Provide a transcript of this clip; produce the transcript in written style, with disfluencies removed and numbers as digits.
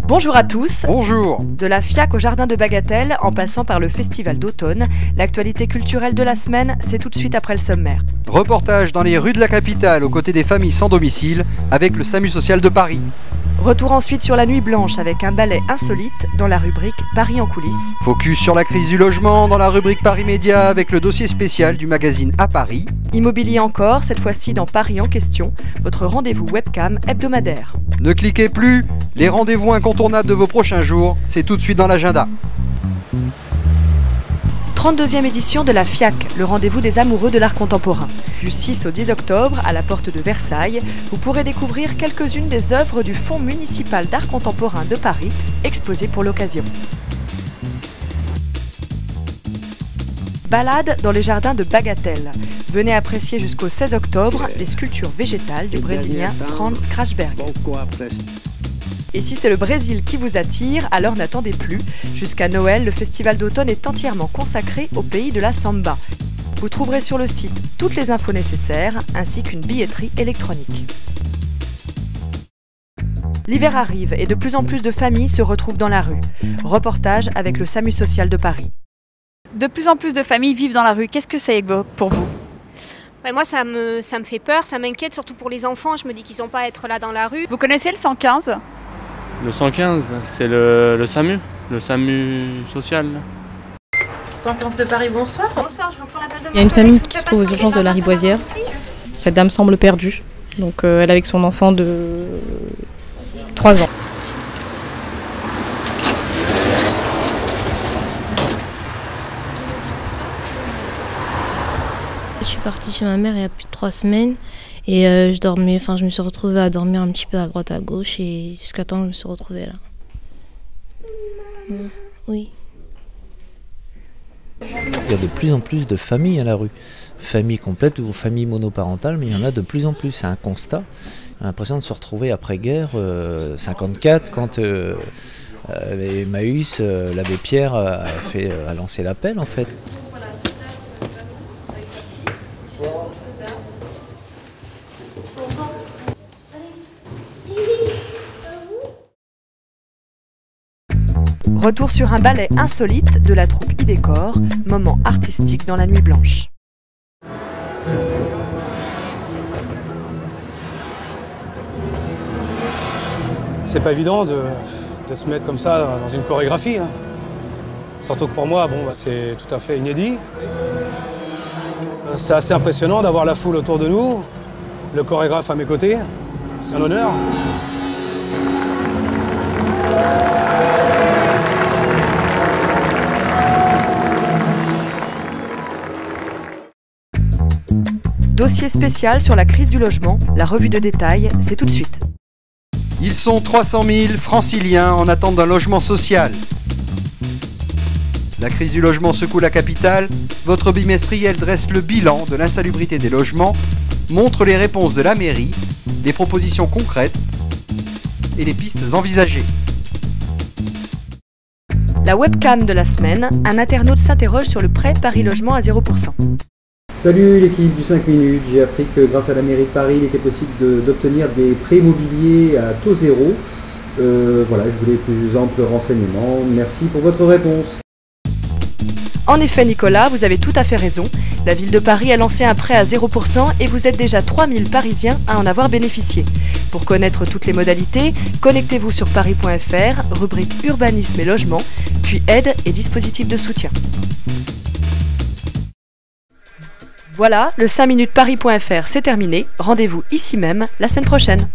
Bonjour à tous. Bonjour. De la FIAC au Jardin de Bagatelle, en passant par le Festival d'automne, l'actualité culturelle de la semaine, c'est tout de suite après le sommaire. Reportage dans les rues de la capitale aux côtés des familles sans domicile avec le SAMU social de Paris. Retour ensuite sur la nuit blanche avec un ballet insolite dans la rubrique Paris en coulisses. Focus sur la crise du logement dans la rubrique Paris Média avec le dossier spécial du magazine À Paris. Immobilier encore, cette fois-ci dans Paris en question, votre rendez-vous webcam hebdomadaire. Ne cliquez plus, les rendez-vous incontournables de vos prochains jours, c'est tout de suite dans l'agenda. 32e édition de la FIAC, le rendez-vous des amoureux de l'art contemporain. Du 6 au 10 octobre, à la porte de Versailles, vous pourrez découvrir quelques-unes des œuvres du Fonds municipal d'art contemporain de Paris, exposées pour l'occasion. Balade dans les jardins de Bagatelle. Venez apprécier jusqu'au 16 octobre les sculptures végétales du Brésilien Franz Krachberg. Et si c'est le Brésil qui vous attire, alors n'attendez plus. Jusqu'à Noël, le festival d'automne est entièrement consacré au pays de la samba. Vous trouverez sur le site toutes les infos nécessaires, ainsi qu'une billetterie électronique. L'hiver arrive et de plus en plus de familles se retrouvent dans la rue. Reportage avec le SAMU social de Paris. De plus en plus de familles vivent dans la rue. Qu'est-ce que ça évoque pour vous ? Ouais, moi, ça me fait peur, ça m'inquiète, surtout pour les enfants. Je me dis qu'ils n'ont pas à être là dans la rue. Vous connaissez le 115 ? Le 115, c'est le SAMU social. 115 de Paris, bonsoir. Bonsoir, je reprends l'appel de. Il y a une famille qui se trouve aux urgences de la Riboisière. Cette dame semble perdue. Donc elle est avec son enfant de 3 ans. Je suis partie chez ma mère il y a plus de 3 semaines et je me suis retrouvée à dormir un petit peu à droite à gauche et jusqu'à temps que je me suis retrouvée là. Oui. Il y a de plus en plus de familles à la rue. Familles complètes ou familles monoparentales, mais il y en a de plus en plus. C'est un constat. On a l'impression de se retrouver après-guerre, 54, quand Emmaüs, l'abbé Pierre a lancé l'appel en fait. Retour sur un ballet insolite de la troupe Idécor, moment artistique dans la nuit blanche. C'est pas évident de se mettre comme ça dans une chorégraphie. Hein. Surtout que pour moi, c'est tout à fait inédit. C'est assez impressionnant d'avoir la foule autour de nous, le chorégraphe à mes côtés. C'est un honneur. Dossier spécial sur la crise du logement, la revue de détail, c'est tout de suite. Ils sont 300 000 franciliens en attente d'un logement social. La crise du logement secoue la capitale. Votre bimestriel dresse le bilan de l'insalubrité des logements, montre les réponses de la mairie, les propositions concrètes et les pistes envisagées. La webcam de la semaine, un internaute s'interroge sur le prêt Paris Logement à 0%. Salut l'équipe du 5 minutes, j'ai appris que grâce à la mairie de Paris, il était possible d'obtenir des prêts immobiliers à taux zéro. Voilà, je voulais plus amples renseignements. Merci pour votre réponse. En effet Nicolas, vous avez tout à fait raison. La ville de Paris a lancé un prêt à 0% et vous êtes déjà 3000 Parisiens à en avoir bénéficié. Pour connaître toutes les modalités, connectez-vous sur paris.fr, rubrique urbanisme et logement, puis aide et dispositifs de soutien. Voilà, le 5 minutes Paris.fr c'est terminé. Rendez-vous ici même la semaine prochaine.